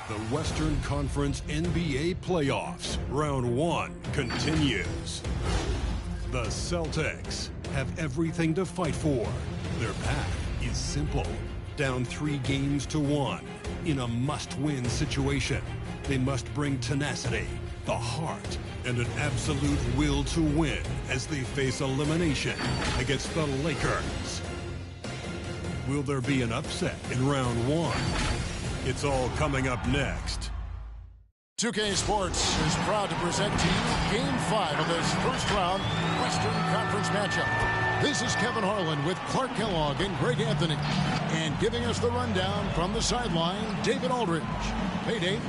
The Western Conference NBA playoffs, round 1 continues. The Celtics have everything to fight for. Their path is simple. Down 3 games to 1 in a must-win situation. They must bring tenacity, the heart, and an absolute will to win as they face elimination against the Lakers. Will there be an upset in round 1? It's all coming up next. 2K Sports is proud to present to you Game 5 of this first-round Western Conference matchup. This is Kevin Harlan with Clark Kellogg and Greg Anthony. And giving us the rundown from the sideline, David Aldridge. Hey, Dave.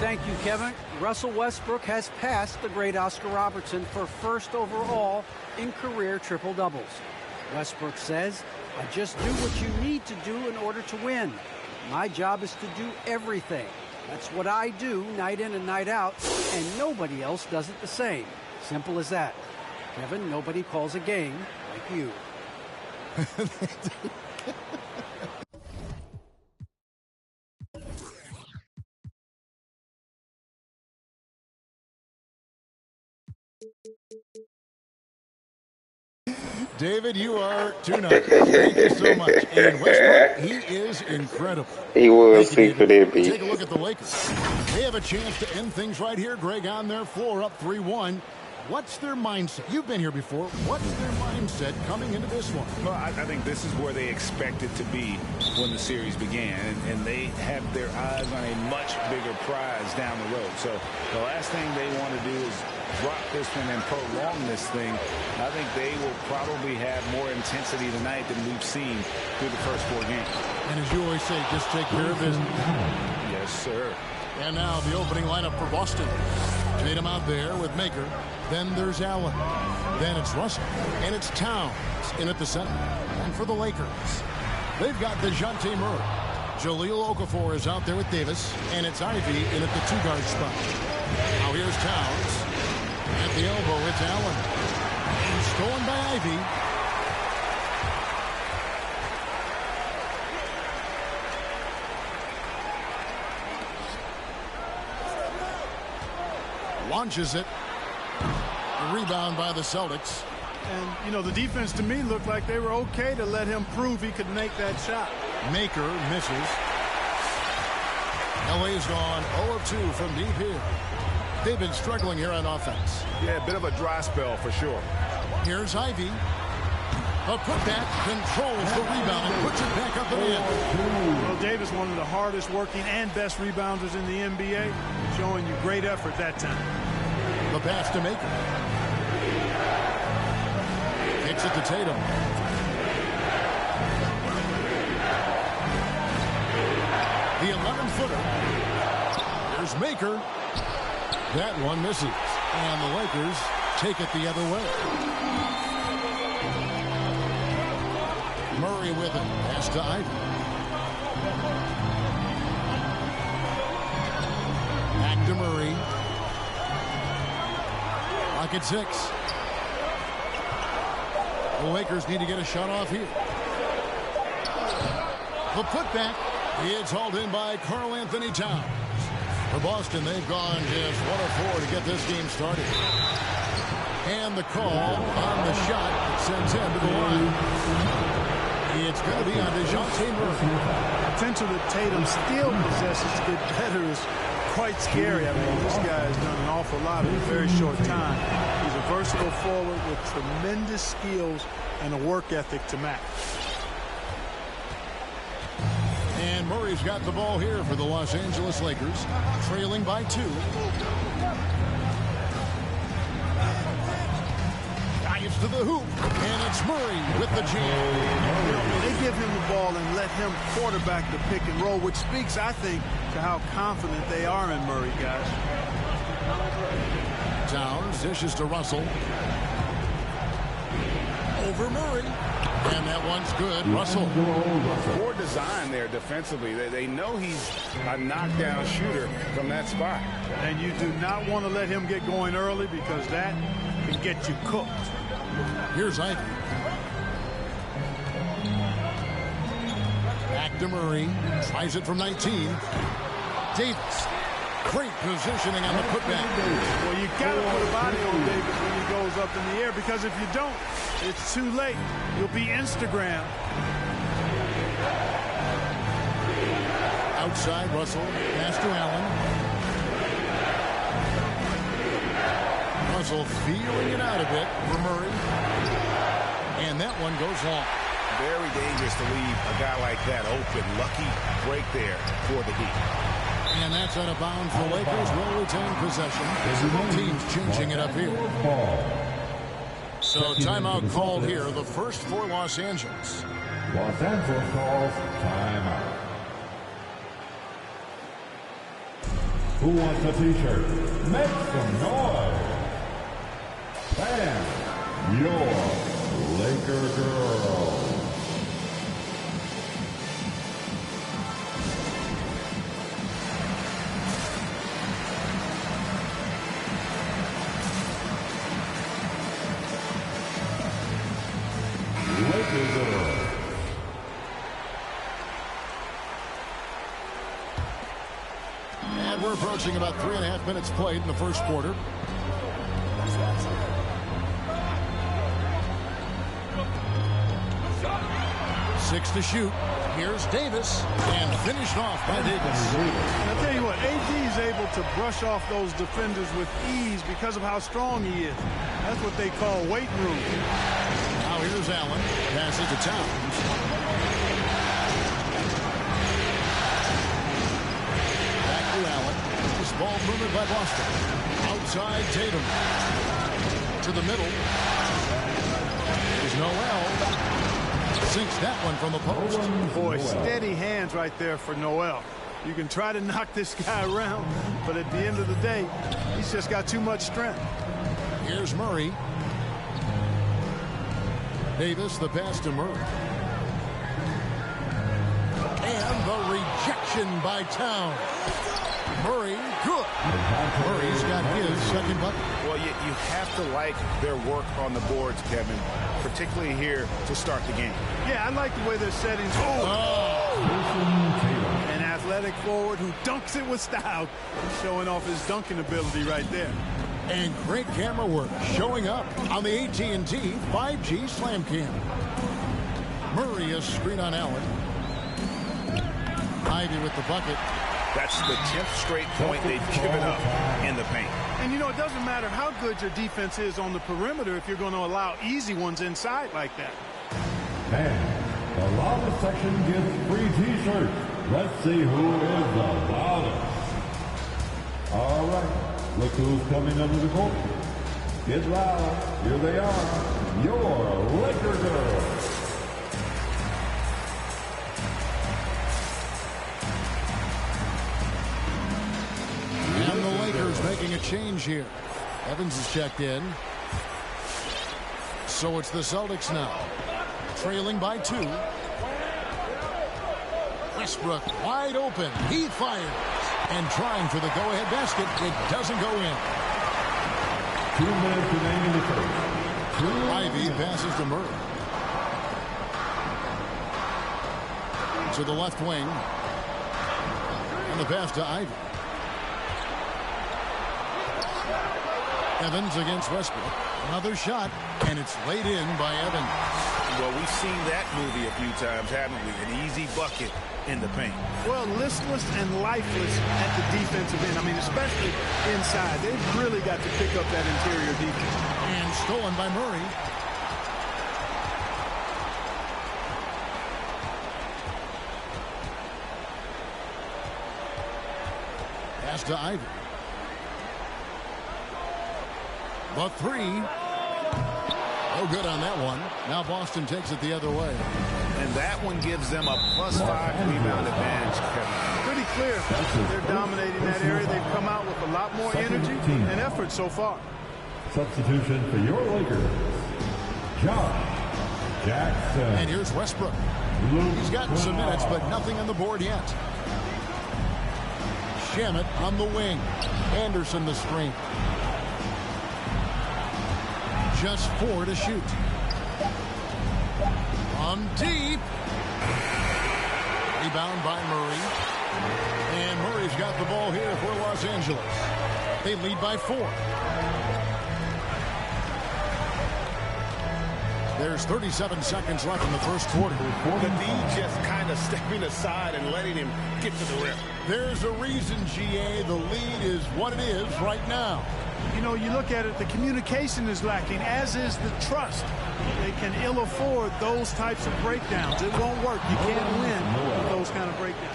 Thank you, Kevin. Russell Westbrook has passed the great Oscar Robertson for first overall in career triple-doubles. Westbrook says, "I just do what you need to do in order to win. My job is to do everything. That's what I do night in and night out, and nobody else does it the same. Simple as that. Kevin, nobody calls a game like you." David, you are too nice. Thank you so much. And Westbrook, he is incredible. He will speak for their beat. Take a look at the Lakers. They have a chance to end things right here, Greg, on their floor, up 3-1. What's their mindset? You've been here before. What's their mindset coming into this one? Well, I think this is where they expected to be when the series began, and they have their eyes on a much bigger prize down the road. So the last thing they want to do is drop this one and prolong this thing. I think they will probably have more intensity tonight than we've seen through the first 4 games. And as you always say, just take care of business. Yes, sir. And now the opening lineup for Boston. Tatum out there with Maker. Then there's Allen. Then it's Russell. And it's Towns in at the center. And for the Lakers, they've got DeJounte Murray. Jahlil Okafor is out there with Davis. And it's Ivy in at the 2-guard spot. Now here's Towns. At the elbow, it's Allen. And stolen by Ivy. Launches it. A rebound by the Celtics. And, you know, the defense to me looked like they were okay to let him prove he could make that shot. Maker misses. LA's gone 0 of 2 from deep here. They've been struggling here on offense. Yeah, a bit of a dry spell for sure. Here's Ivy. A putback controls the rebound and puts it back up and in. Well, Davis, one of the hardest working and best rebounders in the NBA, showing you great effort that time. The pass to Maker. Kicks it to Tatum. The 11-footer. There's Maker. That one misses. And the Lakers take it the other way. Murray with it. Pass to Ivy. Back to Murray. Rocket 6. The Lakers need to get a shot off here. The putback. It's hauled in by Karl Anthony Towns. For Boston, they've gone just 1 of 4 to get this game started. And the call on the shot that sends him to the line. It's going to be on DeJounte Murray. Potential that Tatum still possesses to get better is quite scary. I mean, this guy has done an awful lot in a very short time. He's a versatile forward with tremendous skills and a work ethic to match. And Murray's got the ball here for the Los Angeles Lakers, trailing by 2. Dives to the hoop, and it's Murray with the jam. They give him the ball and let him quarterback the pick and roll, which speaks, I think, to how confident they are in Murray, guys. Towns dishes to Russell. Over Murray. And that one's good. Russell. Poor design there defensively. They know he's a knockdown shooter from that spot. And you do not want to let him get going early because that can get you cooked. Here's Ivy. Back to Murray. Tries it from 19. Davis. Great positioning on the putback. Well, you got to put a body on Davis when he goes up in the air, because if you don't, it's too late. You'll be Instagram. Outside, Russell. Pass to Allen. Russell feeling it out a bit for Murray. And that one goes long. Very dangerous to leave a guy like that open. Lucky break there for the Heat. And that's out of bounds. The Lakers will retain possession. Teams changing it up here. So timeout called here. The first for Los Angeles. Los Angeles calls timeout. Who wants a t-shirt? Make some noise. Bam, your Laker girl. Laker girl. And we're approaching about 3.5 minutes played in the first quarter. Six to shoot. Here's Davis, and finished off by Davis. And I'll tell you what, AD is able to brush off those defenders with ease because of how strong he is. That's what they call weight room. Now here's Allen. Passes to Towns. Back to Allen. This ball movement by Boston. Outside Tatum. To the middle. There's Noel. Sinks that one from the post. Boy, steady hands right there for Noel. You can try to knock this guy around, but at the end of the day, he's just got too much strength. Here's Murray. Davis, the pass to Murray. And the rejection by Towns. Murray, good. Murray's got his second bucket. Well, you have to like their work on the boards, Kevin, particularly here to start the game. Yeah, I like the way they're setting. An athletic forward who dunks it with style. He's showing off his dunking ability right there. And great camera work showing up on the AT&T 5G Slam Cam. Murray is screen on Allen. Ivy with the bucket. That's the 10th straight point they've given up in the paint. And, you know, it doesn't matter how good your defense is on the perimeter if you're going to allow easy ones inside like that. And the loudest section gives free t-shirts. Let's see who is the loudest. All right, look who's coming under the court. Get loud. Here they are. Your Laker girls. And the Lakers making a change here. Evans is checked in. So it's the Celtics now. Trailing by 2. Westbrook wide open. He fires. And trying for the go-ahead basket. It doesn't go in. 2 minutes remaining in the first. Ivy passes to Murray. To the left wing. And the pass to Ivy. Evans against Westbrook. Another shot, and it's laid in by Evans. Well, we've seen that movie a few times, haven't we? An easy bucket in the paint. Well, listless and lifeless at the defensive end. I mean, especially inside. They've really got to pick up that interior defense. And stolen by Murray. Pass to Ivy. The 3. No good on that one. Now Boston takes it the other way. And that one gives them a +5 rebound advantage, Kevin. Pretty clear. They're dominating that area. They've come out with a lot more energy and effort so far. Substitution for your Lakers. Josh Jackson. And here's Westbrook. He's gotten some minutes, but nothing on the board yet. Shamet on the wing. Anderson the screen. Just 4 to shoot. On deep. Rebound by Murray. And Murray's Murray's got the ball here for Los Angeles. They lead by 4. There's 37 seconds left in the first quarter. The D just kind of stepping aside and letting him get to the rim. There's a reason, GA, the lead is what it is right now. You know, you look at it, the communication is lacking, as is the trust. They can ill afford those types of breakdowns. It won't work. You can't win with those kind of breakdowns.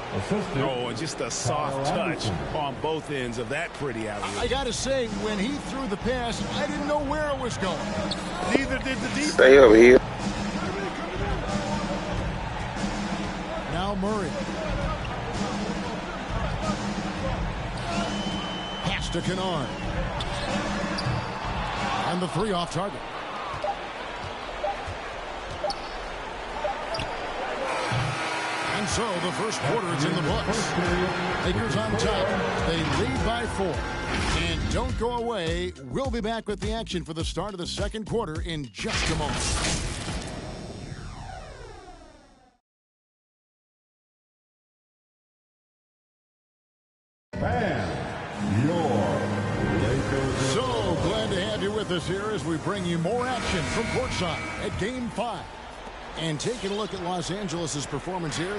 Oh, and just a soft touch on both ends of that pretty alley-oop. I got to say, when he threw the pass, I didn't know where it was going. Neither did the defense. Stay over here. Now Murray. Pass to Kennard. And the 3 off target. And so the first quarter is in the books. Lakers on top. They lead by 4. And don't go away. We'll be back with the action for the start of the second quarter in just a moment. So glad to have you with us here as we bring you more action from courtside at Game 5. And taking a look at Los Angeles' performance here,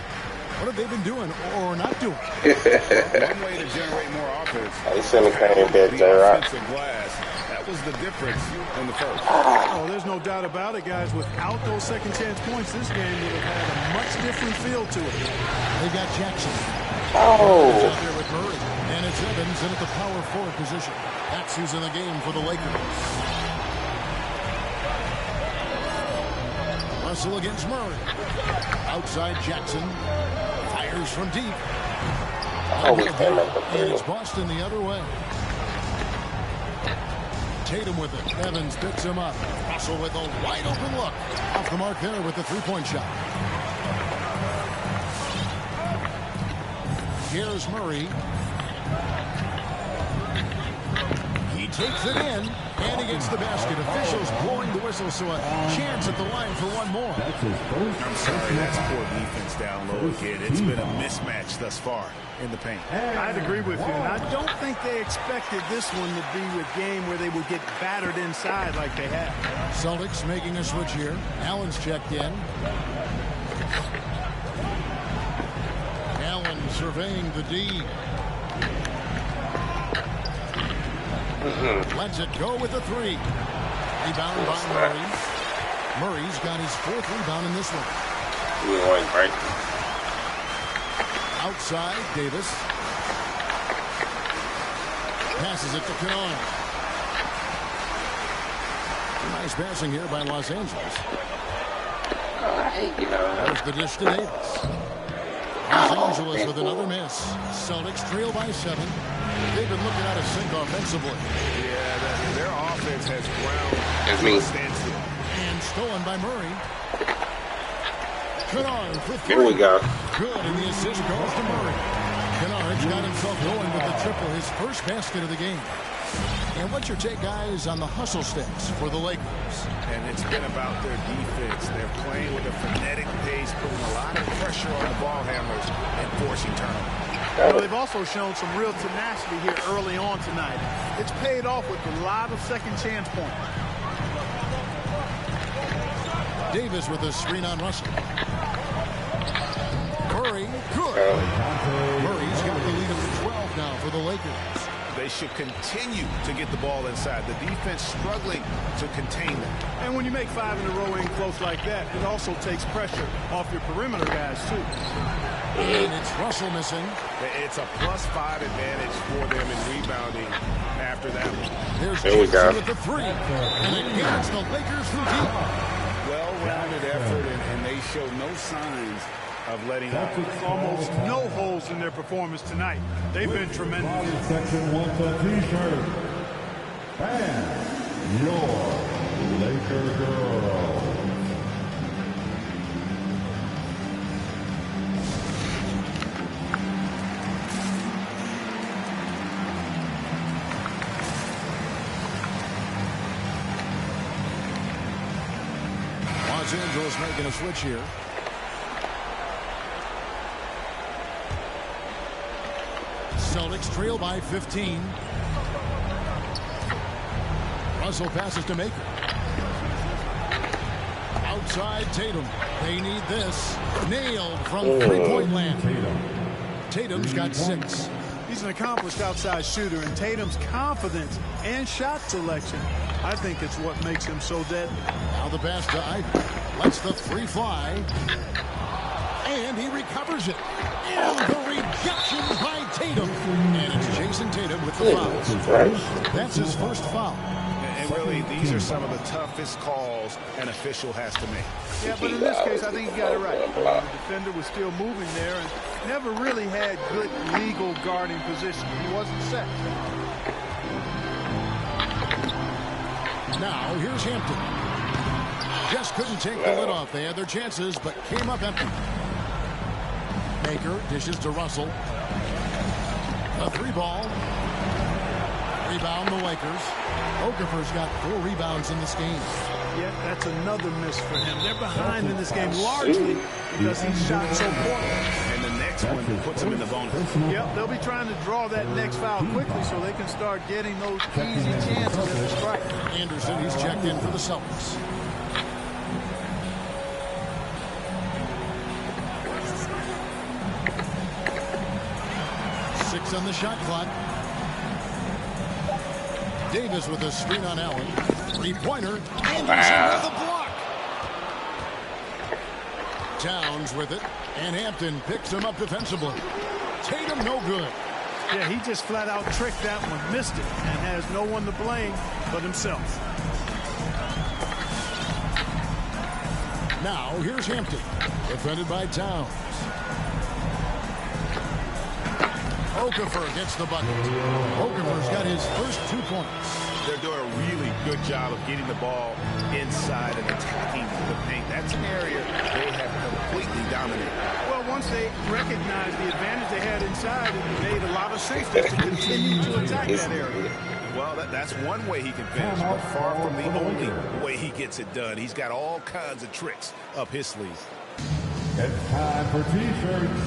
what have they been doing or not doing? One way to generate more offense. He shouldn't have came back The there, right? offensive glass. That was the difference in the first. Oh, there's no doubt about it, guys. Without those second chance points, this game would have had a much different feel to it. They got Jackson. Oh. It's out there with Murray. And it's Evans in at the power forward position. That's who's in the game for the Lakers. Russell against Murray. Outside Jackson. Fires from deep. Oh, we can't make the And it's play. Boston the other way. Tatum with it. Evans picks him up. Russell with a wide open look. Off the mark there with the 3-point shot. Here's Murray. He takes it in, and he gets the basket. Officials blowing the whistle, so a chance at the line for one more. I'm sorry, that's poor defense down low, kid. It's been a mismatch thus far in the paint. I'd agree with you, and I don't think they expected this one to be a game where they would get battered inside like they have. Celtics making a switch here. Allen's checked in. Allen surveying the D. Lets it go with a 3. Rebound by Murray. Murray's got his 4th rebound in this one. We went right. Outside, Davis. Passes it to Kennard. Nice passing here by Los Angeles. There's the dish to Davis. Los Angeles with another miss. Celtics trail by 7. They've been looking out of sync offensively. Yeah, their offense has ground It's to me. a standstill. And stolen by Murray. Kennard for 3. Here we go. Good, and the assist goes to Murray. Kennard's got himself going with the triple, his first basket of the game. And what's your take, guys, on the hustle sticks for the Lakers? And it's been about their defense. They're playing with a frenetic pace, putting a lot of pressure on the ball handlers and forcing turnovers. Well, they've also shown some real tenacity here early on tonight. It's paid off with a lot of second chance points. Davis with a screen on Russell. Murray, good. Murray's got the lead of 12 now for the Lakers. They should continue to get the ball inside. The defense struggling to contain them. And when you make 5 in a row in close like that, it also takes pressure off your perimeter guys, too. And it's Russell missing. It's a +5 advantage for them in rebounding after that one. There's There we go. Jackson with the 3. And again, it's the Lakers who deep. Well-rounded effort, and they show no signs of letting up. Almost no holes in their performance tonight. They've been tremendous. Section wants a t-shirt. And your Laker girl. Los Angeles making a switch here. Celtics trail by 15. Russell passes to Maker. Outside Tatum. They need this. Nailed from three-point land. Tatum's got 6. He's an accomplished outside shooter, and Tatum's confidence and shot selection, I think it's what makes him so deadly. Now the pass to Ivy. Lets the 3 fly. And he recovers it. And the rejection by Tatum. And it's Jason Tatum with the foul. That's his first foul. And really, these are some of the toughest calls an official has to make. Yeah, but in this case, I think he got it right. The defender was still moving there and never really had good legal guarding position. He wasn't set. Now, here's Hampton. Just couldn't take the lid off. They had their chances, but came up empty. Maker dishes to Russell. A 3-ball. Rebound the Lakers. Okafor's got 4 rebounds in this game. Yeah, that's another miss for him. They're behind in this game largely because he shot so poorly. And the next one puts him in the bonus. Yep, they'll be trying to draw that next foul quickly so they can start getting those easy chances at the strike. Anderson, he's checked in for the Celtics. Six on the shot clock. Davis with a screen on Allen. 3-pointer. Anderson with a block. Towns with it. And Hampton picks him up defensively. Tatum no good. Yeah, he just flat out tricked that one, missed it, and has no one to blame but himself. Now here's Hampton. Defended by Towns. Okafor gets the bucket. Okafor's got his first 2 points. They're doing a really good job of getting the ball inside and attacking the paint. That's an area they have completely dominated. Well, once they recognized the advantage they had inside, it made a lot of sense just to continue to attack that area. Well, that's one way he can finish, but far from the only way he gets it done. He's got all kinds of tricks up his sleeve. It's time for T-shirts.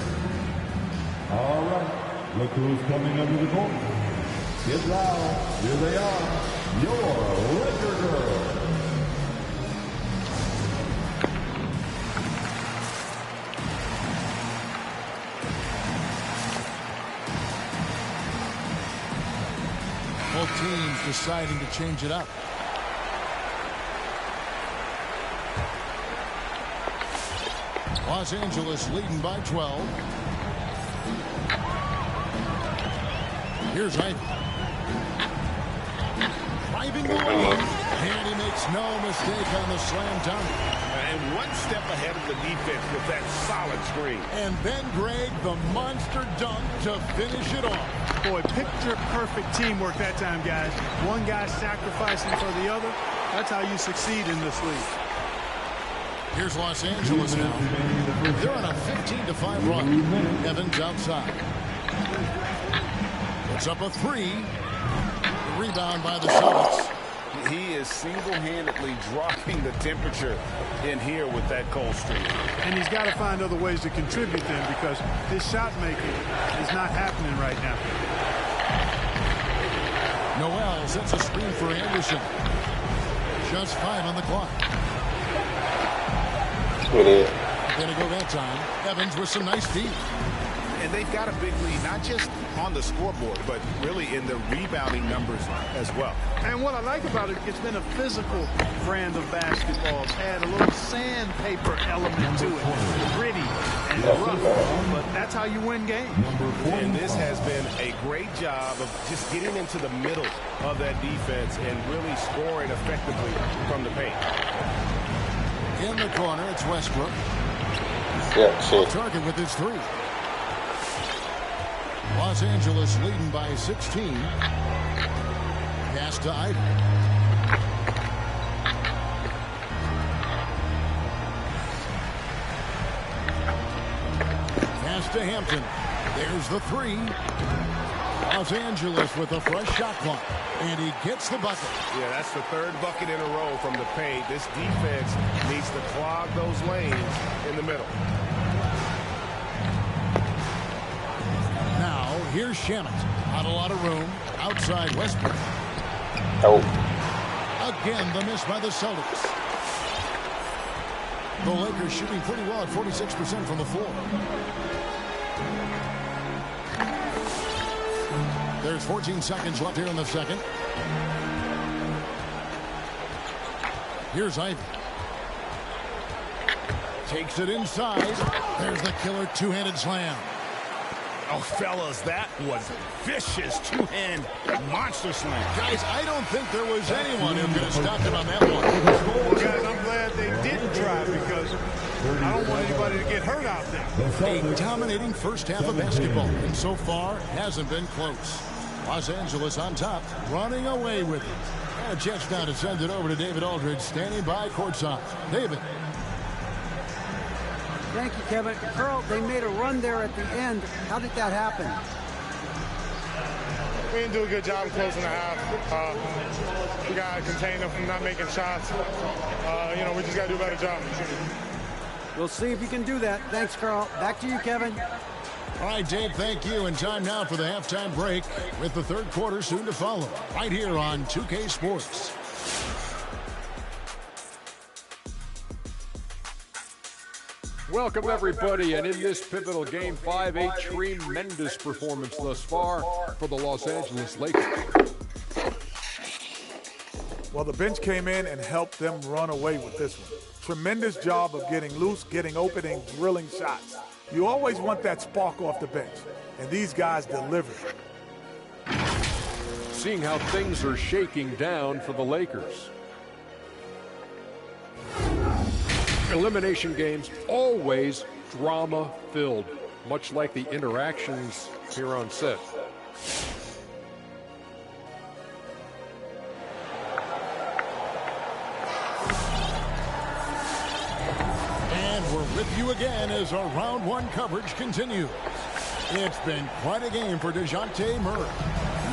All right. Look who's coming under the court. Get loud. Here they are. Your Laker Girls. Both teams deciding to change it up. Los Angeles leading by 12. Here's Ivy. Driving the lane. And he makes no mistake on the slam dunk. And one step ahead of the defense with that solid screen. And then Greg, the monster dunk to finish it off. Boy, picture-perfect teamwork that time, guys. One guy sacrificing for the other. That's how you succeed in this league. Here's Los Angeles now. They're on a 15-5 run. Evans outside. Puts up a 3. The rebound by the Celtics. He is single-handedly dropping the temperature in here with that cold streak. And he's got to find other ways to contribute then because his shot making is not happening right now. Noel sets a screen for Anderson. Just 5 on the clock. Gonna go that time. Evans with some nice feet. And they've got a big lead, not just on the scoreboard, but really in the rebounding numbers as well. And what I like about it, it's been a physical brand of basketball. It's had a little sandpaper element to it. Gritty and rough, but that's how you win games. And this has been a great job of just getting into the middle of that defense and really scoring effectively from the paint. In the corner, it's Westbrook. Target with his 3. Los Angeles leading by 16. Pass to Ivy. Pass to Hampton. There's the 3. Los Angeles with a fresh shot clock. And he gets the bucket. Yeah, that's the 3rd bucket in a row from the paint. This defense needs to clog those lanes in the middle. Now, Here's Shamet. Not a lot of room. Outside Westbrook. Oh. Again, the miss by the Celtics. The Lakers shooting pretty well at 46% from the floor. There's 14 seconds left here in the second. Here's Ivy. Takes it inside. There's the killer two-handed slam. Oh, fellas, that was vicious two-hand monster slam. Guys, I don't think there was anyone who could have stopped him on that one. Well, guys, I'm glad they didn't try because I don't want anybody to get hurt out there. A dominating first half of basketball, and so far hasn't been close. Los Angeles on top, running away with it. And a chance now to send it over to David Aldridge, standing by courtside. David. Thank you, Kevin. Carl, they made a run there at the end. How did that happen? We didn't do a good job closing the half. We got to contain them from not making shots. We just got to do a better job. We'll see if you can do that. Thanks, Carl. Back to you, Kevin. All right, Dave, thank you. And time now for the halftime break with the third quarter soon to follow. Right here on 2K Sports. Welcome, everybody, and in this pivotal Game 5, a tremendous performance thus far for the Los Angeles Lakers. Well, the bench came in and helped them run away with this one. Tremendous job of getting loose, getting open, and drilling shots. You always want that spark off the bench, and these guys delivered. Seeing how things are shaking down for the Lakers. Elimination games always drama-filled, much like the interactions here on set. And we're with you again as our round one coverage continues. It's been quite a game for DeJounte Murray.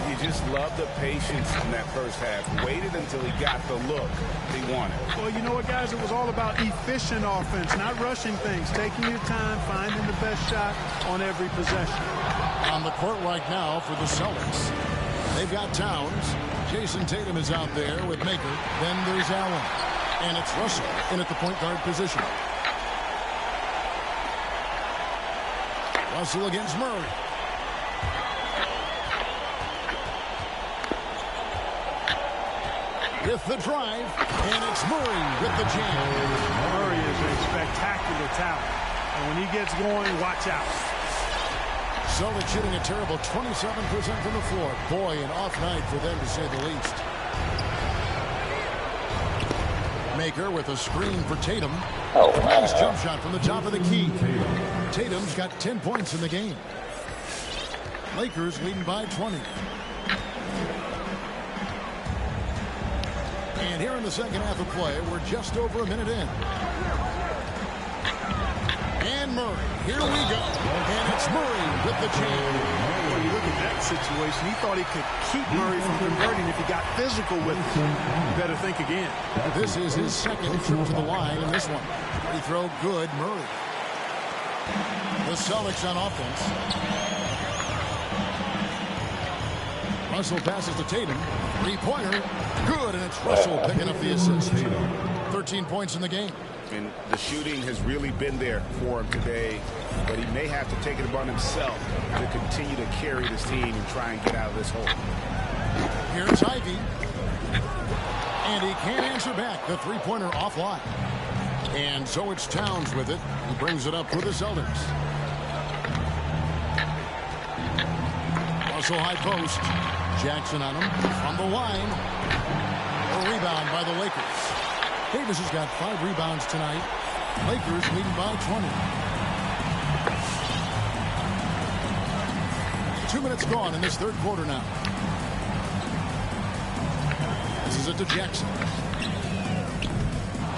You just love the patience in that first half. Waited until he got the look he wanted. Well, you know what, guys? It was all about efficient offense, not rushing things, taking your time, finding the best shot on every possession. On the court right now for the Celtics. They've got Towns. Jason Tatum is out there with Maker. Then there's Allen. And it's Russell in at the point guard position. Russell against Murray. With the drive, and it's Murray with the jam. Murray is a spectacular talent, and when he gets going, watch out. Celtics shooting a terrible 27% from the floor. Boy, an off night for them to say the least. Maker with a screen for Tatum. Oh, nice jump shot from the top of the key. Tatum's got 10 points in the game. Lakers leading by 20. And here in the second half of play, we're just over a minute in. And Murray, here we go. And it's Murray with the jam. When you look at that situation, he thought he could keep Murray from converting if he got physical with him. You better think again. This is his second trip to the line in this one. Free throw good, Murray. The Celtics on offense. Russell passes to Tatum. Three-pointer. Good, and it's Russell picking up the assist. 13 points in the game. And the shooting has really been there for him today, but he may have to take it upon himself to continue to carry this team and try and get out of this hole. Here's Ivy. And he can't answer back. The three-pointer offline. And so it's Towns with it. He brings it up for the Celtics. Russell high post. Jackson on him from the line. A rebound by the Lakers. Davis has got 5 rebounds tonight. Lakers leading by 20. 2 minutes gone in this third quarter now. This is it to Jackson.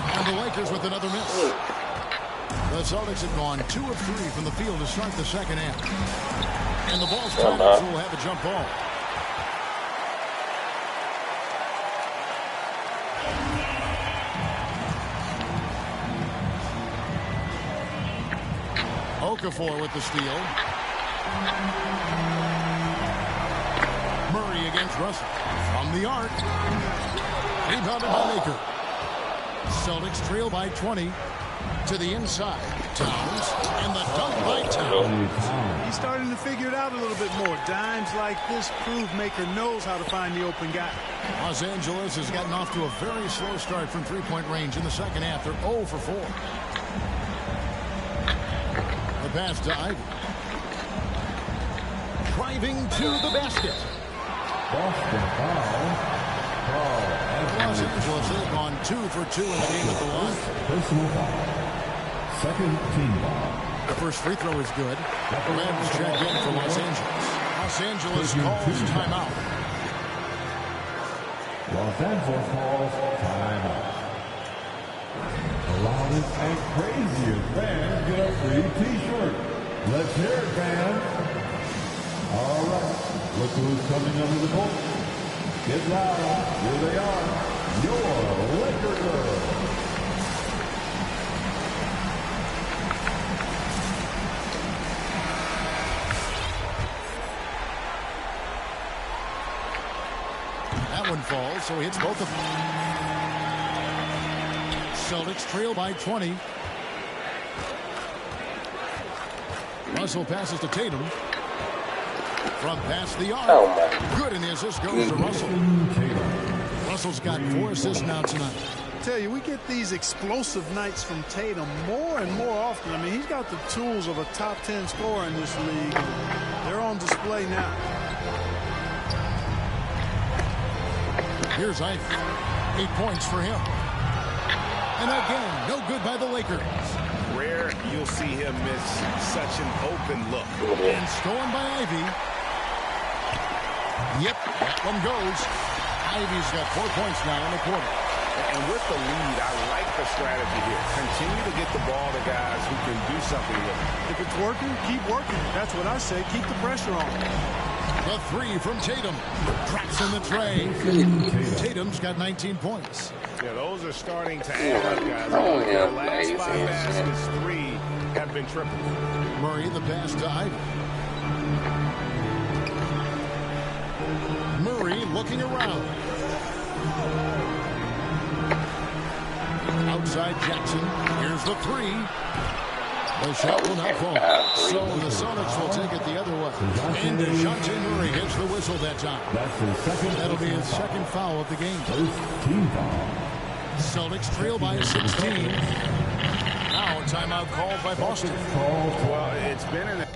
And the Lakers with another miss. The Celtics have gone 2 of 3 from the field to start the second half. And the ball's tied up, so we'll have a jump ball. Okafor with the steal. it's Russell. From the arc. Rebounded by Maker. Celtics trail by 20. To the inside. Towns. And the dunk by Towns. He's starting to figure it out a little bit more. Dimes like this prove Maker knows how to find the open guy. Los Angeles has gotten off to a very slow start from three-point range in the second half. They're 0 for 4. The pass to Ivy. Driving to the basket. Boston foul. Los Angeles has gone 2 for 2 in the game at the line. Personal foul. Second team foul. The first free throw is good. Rams checked in for Los Angeles. Los Angeles calls timeout. Los Angeles calls timeout. The loudest and craziest fans get a free T-shirt. Let's hear it, fans. All right, look who's coming under the court. Get loud. Here they are, your Laker girls. That one falls, so he hits both of them. Celtics trail by 20. Russell passes to Tatum. From past the arc. Good, and the assist goes to Russell. Russell's got 4 assists now tonight. I tell you, we get these explosive nights from Tatum more and more often. I mean, he's got the tools of a top 10 scorer in this league. They're on display now. Here's Ivy. 8 points for him. And again, no good by the Lakers. Rare you'll see him miss such an open look. And stolen by Ivy. Yep, that one goes. Ivy's got 4 points now in the quarter. And with the lead, I like the strategy here. Continue to get the ball to guys who can do something with it. If it's working, keep working. That's what I say. Keep the pressure on. The 3 from Tatum. Drops in the tray. Tatum's got 19 points. Yeah, those are starting to add up, guys. The last 5 baskets, 3 have been triple. Murray, the pass to Ivy. Murray looking around. Outside Jackson. Here's the 3. The shot will not fall. So the Celtics will take it the other way. And DeJounte Murray hits the whistle that time. That'll be his second foul of the game. First team foul. Celtics trail by 16. Now a timeout called by Boston. Well, it's been an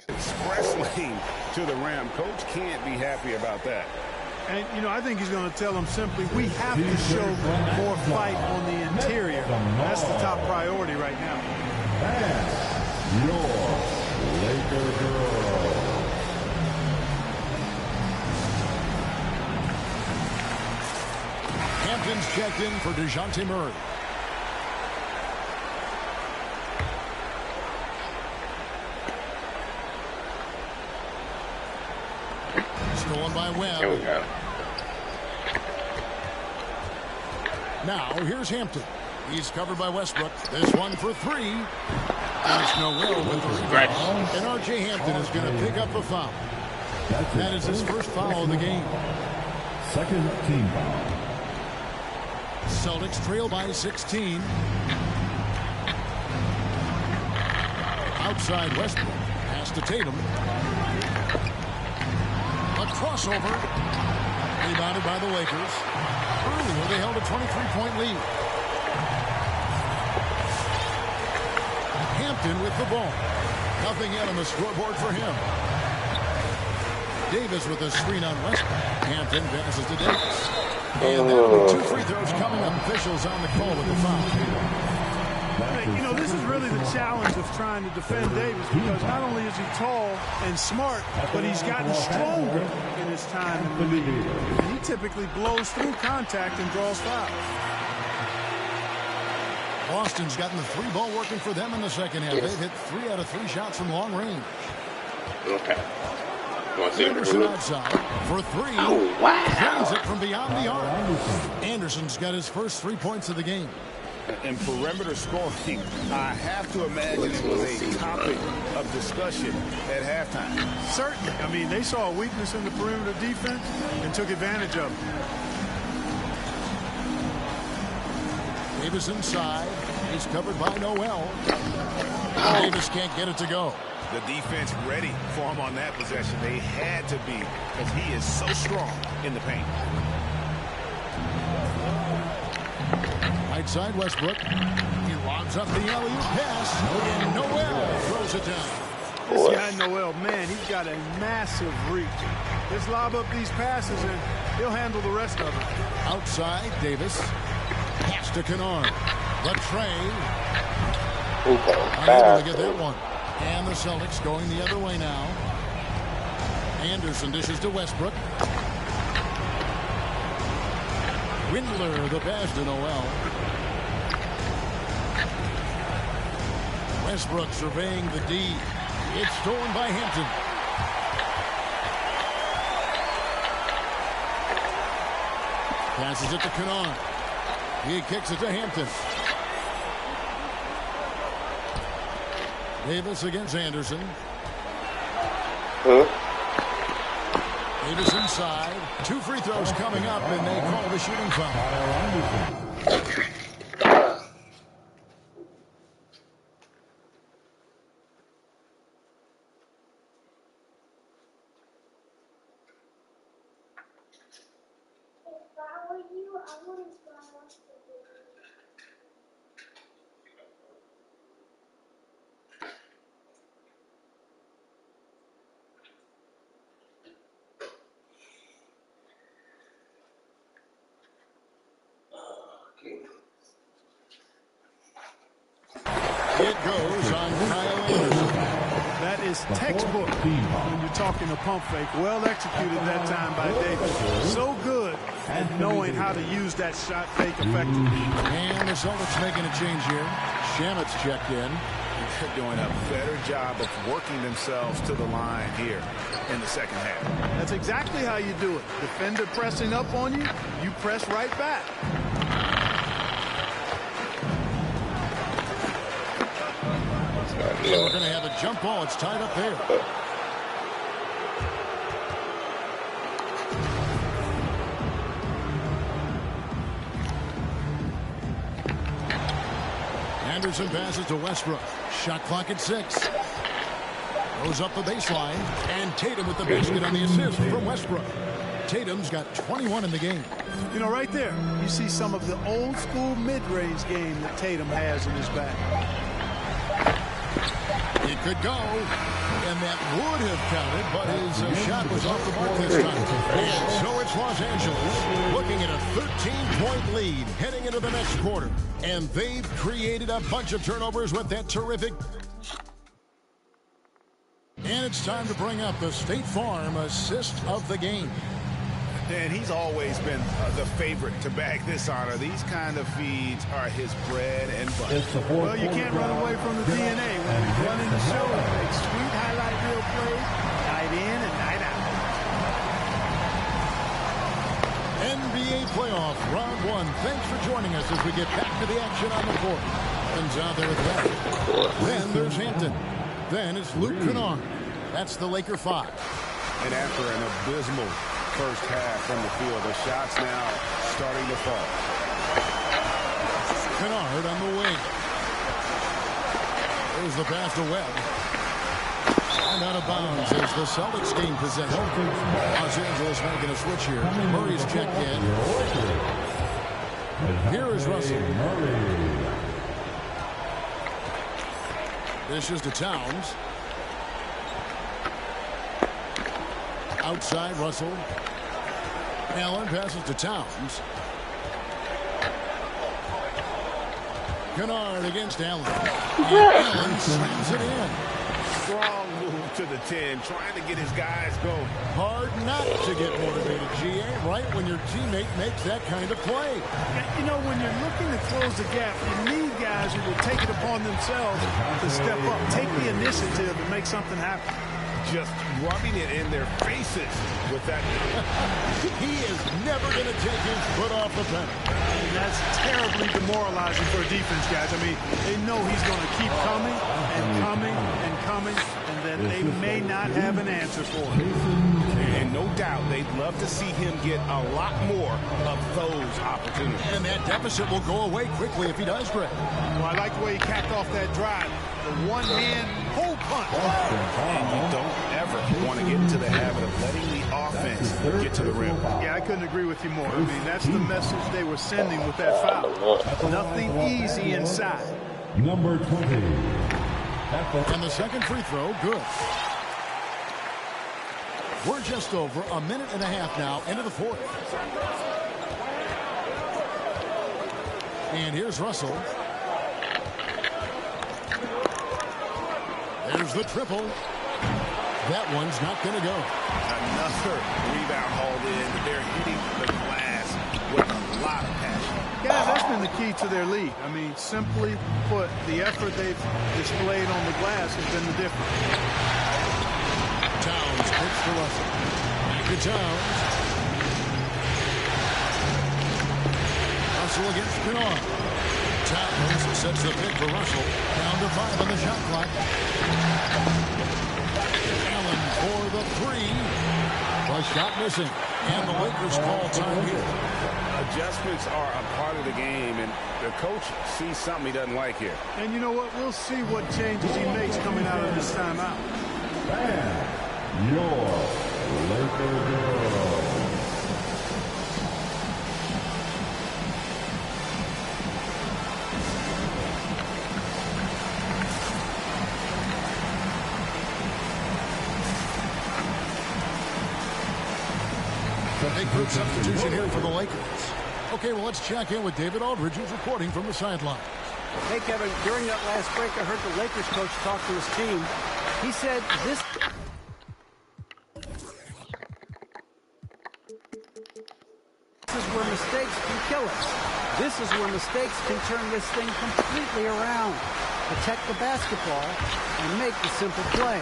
express lane to the rim. Coach can't be happy about that. And, you know, I think he's going to tell them simply, we have to show more fight on the interior. That's the top priority right now. And your Laker girl. Hampton's checked in for DeJounte Murray. Stolen by Webb. Here we go. Now here's Hampton. He's covered by Westbrook. This one for 3. There's no will with the rebound. And R.J. Hampton is going to pick up a foul. That is his first foul of the game. Second team foul. Celtics trail by 16. Outside Westbrook. Pass to Tatum. A crossover. Rebounded by the Lakers. Earlier they held a 23-point lead. Hampton with the ball. Nothing yet on the scoreboard for him. Davis with a screen on Westbrook. Hampton passes to Davis. And that'll be 2 free throws coming up. Officials on the call with the foul. You know, this is really the challenge of trying to defend Davis, because not only is he tall and smart, but he's gotten stronger in his time in the league. And he typically blows through contact and draws fouls. Boston's gotten the 3 ball working for them in the second half. They've hit 3 out of 3 shots from long range. Okay. Anderson outside for 3. Oh, wow. Drains it from beyond the arc. Anderson's got his first 3 points of the game. And perimeter scoring, I have to imagine it was a topic of discussion at halftime. Certainly. I mean, they saw a weakness in the perimeter defense and took advantage of it. Davis inside. He's covered by Noel. Davis can't get it to go. The defense ready for him on that possession. They had to be, because he is so strong in the paint. Right side, Westbrook. He lobs up the alley-oop pass, and Noel throws it down. This guy Noel, man, he's got a massive reach. Just lob up these passes, and he'll handle the rest of it. Outside, Davis. Pass to Kennard. The tray. Unable to get that one. And the Celtics going the other way now. Anderson dishes to Westbrook. Windler, the pass to Noel. Westbrook surveying the D. It's stolen by Hampton. Passes it to Kennard. He kicks it to Hampton. Davis against Anderson. Davis inside. 2 free throws coming up, and they call the shooting foul. It goes on Kyle Anderson. That is textbook when you're talking a pump fake. Well executed that time by Davis. So good at knowing how to use that shot fake effectively. And the Celtics making a change here. Shamet's checked in. They're doing a better job of working themselves to the line here in the second half. That's exactly how you do it. Defender pressing up on you, you press right back. So we're going to have a jump ball. It's tied up there. Anderson passes to Westbrook. Shot clock at 6. Goes up the baseline. And Tatum with the basket on the assist from Westbrook. Tatum's got 21 in the game. You know, right there, you see some of the old school mid-range game that Tatum has in his bag. It could go, and that would have counted, but his shot was off the mark this time. And so it's Los Angeles looking at a 13-point lead heading into the next quarter. And they've created a bunch of turnovers with that terrific. And it's time to bring up the State Farm assist of the game. And he's always been the favorite to bag this honor. These kind of feeds are his bread and butter. Well, you can't run away from the DNA. When we run in the show, make sweet highlight reel plays, night in and night out. NBA playoff round 1. Thanks for joining us as we get back to the action on the court. Comes out there with that. Then there's Hampton. Then it's Luke Kennard. That's the Laker 5. And after an abysmal first half from the field, the shots now starting to fall. Kennard on the wing. There's the pass to Webb. And out of bounds as the Celtics gain possession. Los Angeles making a switch here. Murray's checked in. Here is Russell. Dishes to Towns. Outside, Russell. Allen passes to Towns. Kennard against Allen. And Allen slams it in. Strong move to the 10, trying to get his guys going. Hard not to get motivated, GA, right when your teammate makes that kind of play. You know, when you're looking to close the gap, you need guys who will take it upon themselves to step up, take the initiative and make something happen. just rubbing it in their faces with that. He is never going to take his foot off the pedal. And that's terribly demoralizing for a defense, guys. I mean, they know he's going to keep coming and coming and coming, and then they may not have an answer for it. And no doubt they'd love to see him get a lot more of those opportunities. And that deficit will go away quickly if he does, Greg. Well, I like the way he capped off that drive. The one-hand hole punch. And you don't ever want to get into the habit of letting the offense get to the rim. Yeah, I couldn't agree with you more. I mean, that's the message they were sending with that foul. Nothing easy inside. Number 20. And the second free throw, good. We're just over a minute and a half now into the fourth. And here's Russell. There's the triple. That one's not going to go. Another rebound hauled in. They're hitting the glass with a lot of passion. Guys, that's been the key to their lead. I mean, simply put, the effort they've displayed on the glass has been the difference. Towns hits to Russell. Back to Towns. Russell against Kennard. Towns sets the pick for Russell. Down to 5 on the shot clock. Allen for the three. A shot missing. And the Lakers call time here. Adjustments are a part of the game, and the coach sees something he doesn't like here. And you know what? We'll see what changes he makes coming out of this timeout. And your Lakers girl. Big group substitution here for the Lakers. Okay, well, let's check in with David Aldridge, who's reporting from the sideline. Hey, Kevin, during that last break, I heard the Lakers coach talk to his team. He said this is where mistakes can kill us. This is where mistakes can turn this thing completely around. Protect the basketball and make the simple play.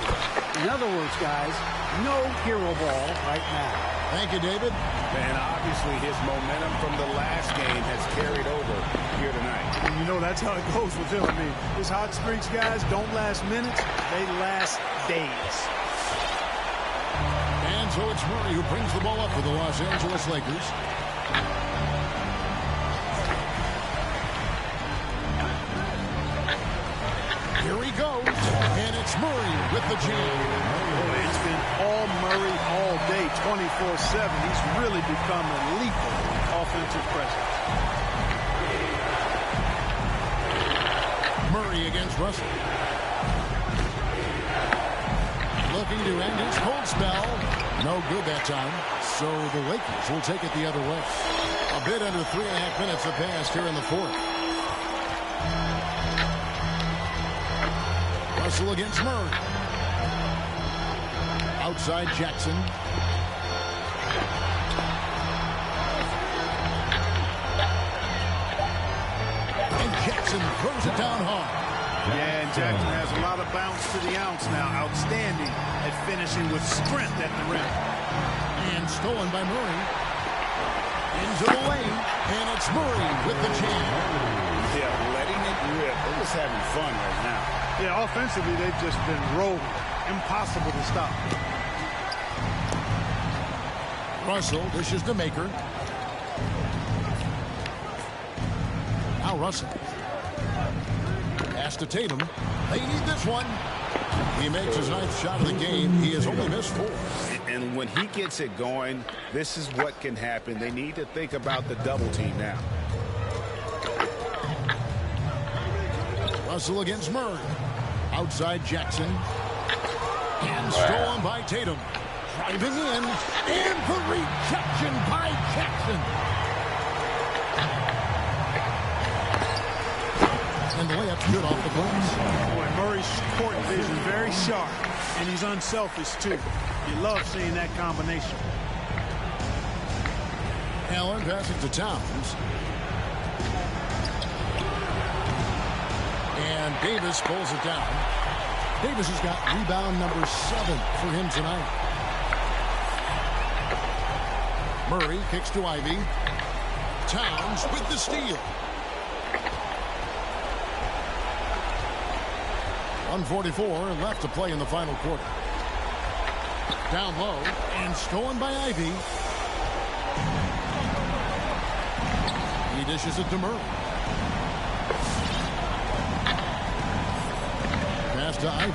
In other words, guys, no hero ball right now. Thank you, David. And obviously his momentum from the last game has carried over here tonight. And you know, that's how it goes with him. I mean, his hot streaks, guys, don't last minutes. They last days. And so it's Murray who brings the ball up for the Los Angeles Lakers. Here he goes. And it's Murray with the jam. It's been all Murray all day, 24/7. He's really become a lethal offensive presence. Murray against Russell. Looking to end his cold spell. No good that time. So the Lakers will take it the other way. A bit under 3.5 minutes have passed here in the fourth. Russell against Murray. Outside Jackson. And Jackson throws it down hard. Yeah, and Jackson has a lot of bounce to the ounce now. Outstanding at finishing with strength at the rim. And stolen by Murray. Into the lane. And it's Murray with the jam. Yeah, letting it rip. They're just having fun right now. Yeah, offensively, they've just been rolling. Impossible to stop. Russell dishes to Maker. Now Russell. Pass to Tatum. They need this one. He makes his 9th shot of the game. He has only missed 4. And when he gets it going, this is what can happen. They need to think about the double team now. Russell against Murray. Outside Jackson. And stolen by Tatum. Driving in. And the rejection by Jackson. And the layup's good off the glass. Boy, Murray's court vision very sharp. And he's unselfish, too. You love seeing that combination. Allen passing to Towns. And Davis pulls it down. Davis has got rebound number 7 for him tonight. Murray kicks to Ivy. Towns with the steal. 1:44 left to play in the final quarter. Down low and stolen by Ivy. He dishes it to Murray. Pass to Ivy.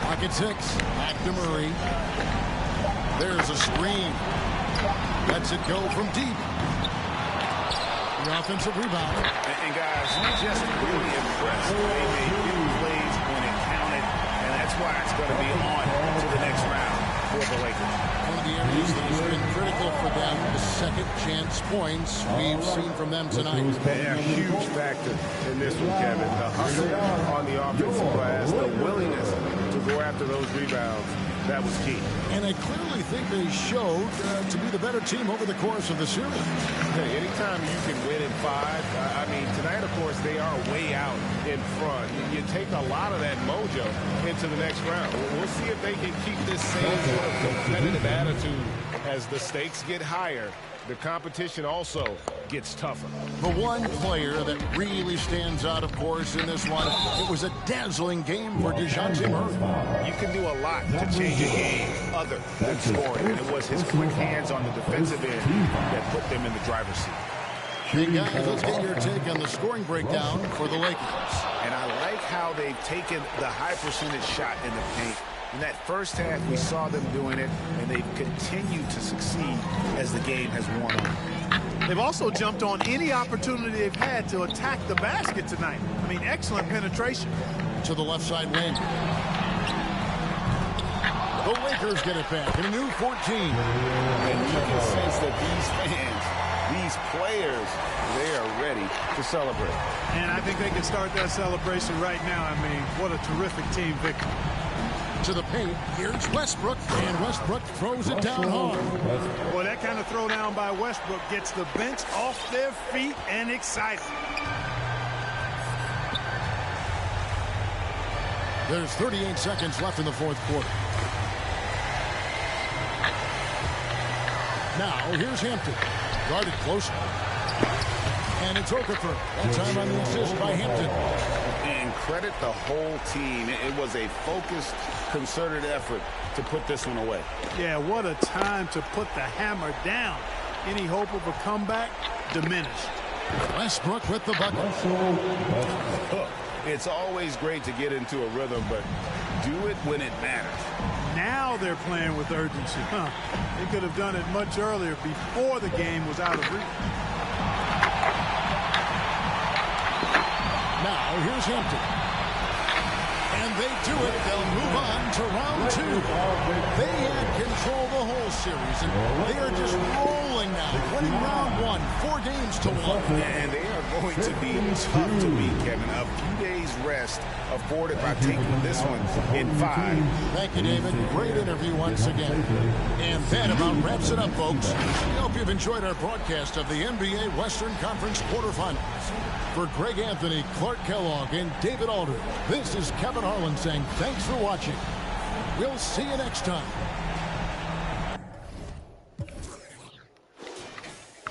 Pocket 6. Back to Murray. There's a screen. Lets it go from deep. The offensive rebound. And guys, just really impressed. They made big plays when it counted, and that's why it's going to be on to the next round for the Lakers. One of the areas that has been critical for them, the second chance points we've seen from them tonight. They're a huge factor in this one, Kevin. The hustle on the offensive glass, the willingness to go after those rebounds, that was key. And I clearly think they showed to be the better team over the course of the series. Hey, anytime you can win in 5, I mean, tonight, of course, they are way out in front. You take a lot of that mojo into the next round. We'll see if they can keep this same sort of competitive attitude as the stakes get higher. The competition also gets tougher. The one player that really stands out, of course, in this one, it was a dazzling game for DeJounte Murray. You can do a lot to change a game other than scoring, and it was his quick hands on the defensive end that put them in the driver's seat. Hey guys, let's get your take on the scoring breakdown for the Lakers. And I like how they've taken the high percentage shot in the paint. In that first half, we saw them doing it, and they've continued to succeed as the game has worn on. They've also jumped on any opportunity they've had to attack the basket tonight. I mean, excellent penetration. To the left side wing. The Lakers get it back in a new 14. And you can sense that these fans, these players, they are ready to celebrate. And I think they can start that celebration right now. I mean, what a terrific team victory. To the paint, here's Westbrook, and Westbrook throws it down hard. Well, that kind of throwdown by Westbrook gets the bench off their feet and excited. There's 38 seconds left in the fourth quarter. Now, here's Hampton. Guarded close. And it's Okafor. That time on the assist by Hampton. And credit the whole team. It was a focused, concerted effort to put this one away. Yeah, what a time to put the hammer down. Any hope of a comeback diminished. Westbrook with the bucket. It's always great to get into a rhythm, but do it when it matters. Now they're playing with urgency. They could have done it much earlier before the game was out of reach. Now here's Hampton. And they do it. They'll move on to round 2. They had control the whole series, and they are just rolling now, winning round 1, 4 games to 1. And they are going to be tough to beat, Kevin. A few days rest afforded by taking this one in 5. Thank you, David. Great interview once again. And that about wraps it up, folks. We hope you've enjoyed our broadcast of the NBA Western Conference quarterfinals. For Greg Anthony, Clark Kellogg, and David Aldridge, this is Kevin Harlan saying thanks for watching. We'll see you next time.